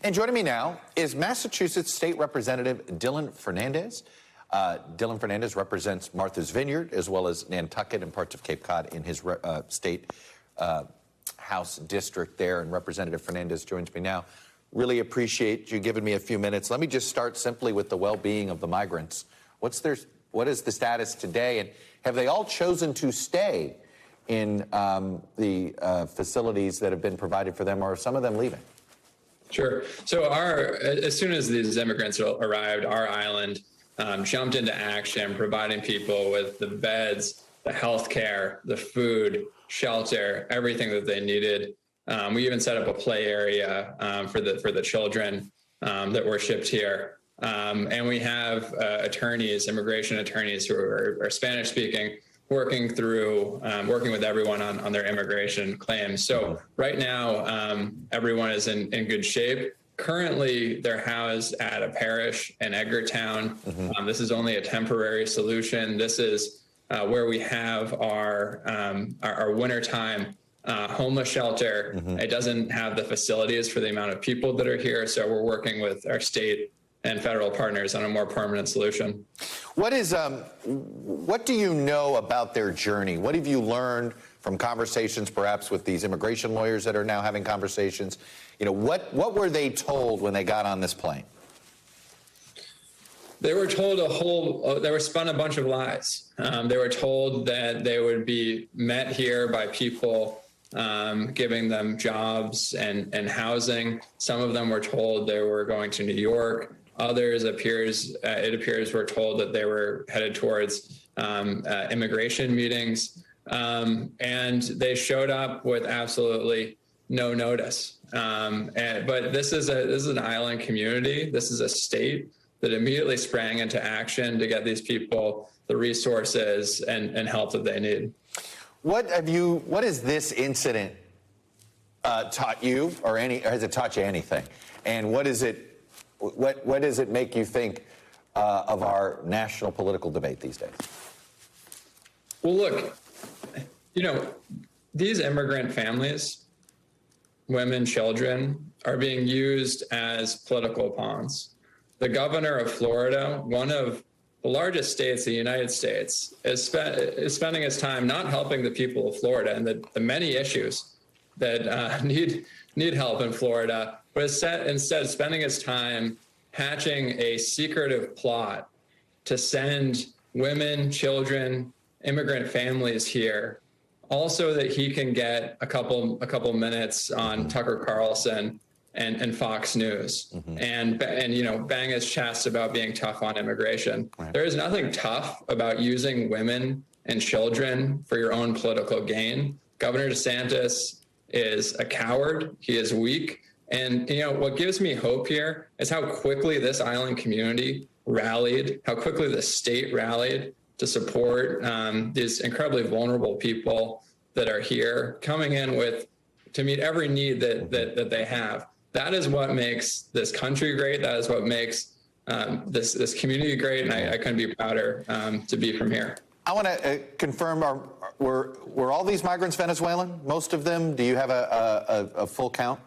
And joining me now is Massachusetts State Representative Dylan Fernandes. Dylan Fernandes represents Martha's Vineyard as well as Nantucket and parts of Cape Cod in his state House district there. And Representative Fernandes joins me now. Really appreciate you giving me a few minutes. Let me just start simply with the well-being of the migrants. What is the status today? And have they all chosen to stay in the facilities that have been provided for them, or are some of them leaving? Sure. So as soon as these immigrants arrived, our island jumped into action, providing people with the beds, the health care, the food, shelter, everything that they needed. We even set up a play area for the children that were shipped here. And we have immigration attorneys who are Spanish speaking, working with everyone on their immigration claims. So right now, everyone is in good shape. Currently, they're housed at a parish in Edgartown. This is only a temporary solution. This is where we have our wintertime homeless shelter. It doesn't have the facilities for the amount of people that are here. So we're working with our state and federal partners on a more permanent solution. What do you know about their journey? What have you learned from conversations perhaps with these immigration lawyers that are now having conversations? You know, what were they told when they got on this plane? They were told they were spun a bunch of lies. They were told that they would be met here by people giving them jobs and housing. Some of them were told they were going to New York. Others it appears were told that they were headed towards immigration meetings, and they showed up with absolutely no notice. But this is an island community. This is a state that immediately sprang into action to get these people the resources and help that they need. What has this incident taught you, or has it taught you anything? And what does it make you think of our national political debate these days? Well, look, these immigrant families, women, children, are being used as political pawns. The governor of Florida, one of the largest states in the United States, is spending his time not helping the people of Florida and the many issues that need help in Florida, but instead spending his time hatching a secretive plot to send women, children, immigrant families here, also that he can get a couple minutes on Tucker Carlson and Fox News and bang his chest about being tough on immigration. Right. There is nothing tough about using women and children for your own political gain. Governor DeSantis is a coward. He is weak. And what gives me hope here is how quickly this island community rallied, how quickly the state rallied to support these incredibly vulnerable people that are here, coming in to meet every need that they have. That is what makes this country great. That is what makes this community great. And I couldn't be prouder to be from here. I want to confirm, were all these migrants Venezuelan? Most of them? Do you have a full count?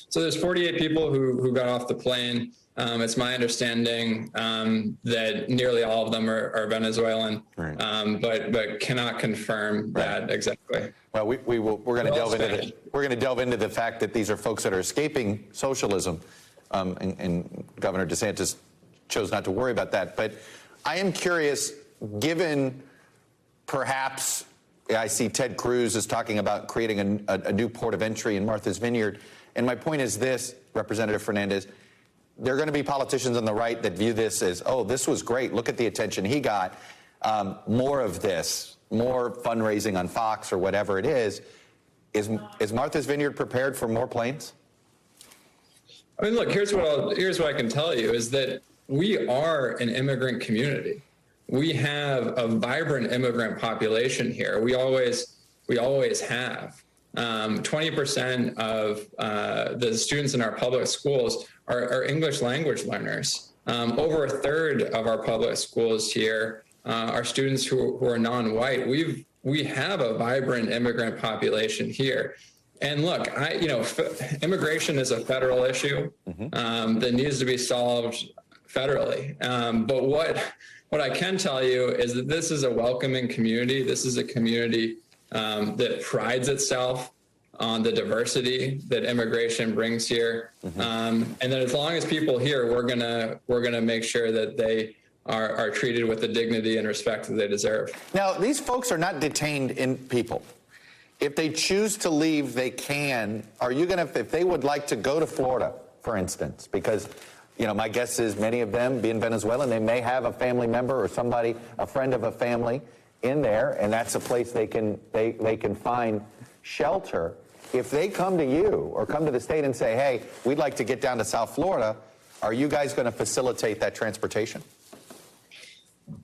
So there's 48 people who got off the plane. It's my understanding that nearly all of them are Venezuelan, right. but cannot confirm that exactly. Well, we're going to delve into the fact that these are folks that are escaping socialism, and Governor DeSantis chose not to worry about that. But I am curious, given perhaps I see Ted Cruz is talking about creating a new port of entry in Martha's Vineyard, and my point is this, Representative Fernandes. There are going to be politicians on the right that view this as, oh, this was great. Look at the attention he got. More of this, more fundraising on Fox or whatever it is. Is Martha's Vineyard prepared for more planes? I mean, look, here's what I can tell you is that we are an immigrant community. We have a vibrant immigrant population here. We always have. 20% of the students in our public schools are English language learners. Over a third of our public schools here are students who are non-white. We have a vibrant immigrant population here. And look, immigration is a federal issue that needs to be solved federally. But what I can tell you is that this is a welcoming community. This is a community that prides itself on the diversity that immigration brings here, and that as long as people here, we're gonna make sure that they are treated with the dignity and respect that they deserve. Now, these folks are not detained in people. If they choose to leave, they can. Are you going to, if they would like to go to Florida, for instance, because, my guess is many of them, being Venezuelan, they may have a family member or somebody, a friend of a family in there, and that's a place they can find shelter. If they come to you or come to the state and say, hey, we'd like to get down to South Florida, are you guys going to facilitate that transportation?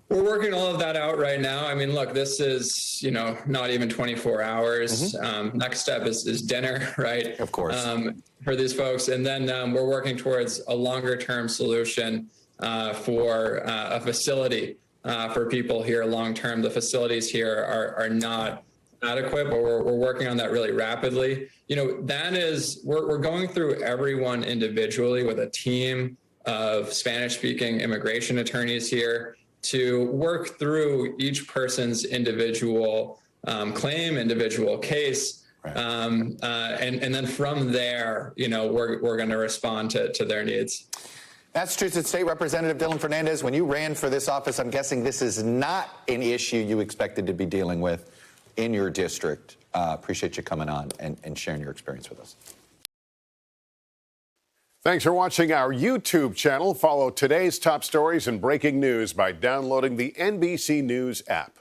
We're working all of that out right now. I mean, look, this is, not even 24 hours. Next step is dinner, right? Of course. For these folks. And then we're working towards a longer term solution for a facility for people here long term. The facilities here are not adequate, but we're working on that really rapidly. That is, we're going through everyone individually with a team of Spanish speaking immigration attorneys here to work through each person's individual claim, individual case. Right. And then from there, we're going to respond to their needs. Massachusetts State Representative Dylan Fernandes, when you ran for this office, I'm guessing this is not an issue you expected to be dealing with in your district. Appreciate you coming on and sharing your experience with us. Thanks for watching our YouTube channel. Follow today's top stories and breaking news by downloading the NBC News app.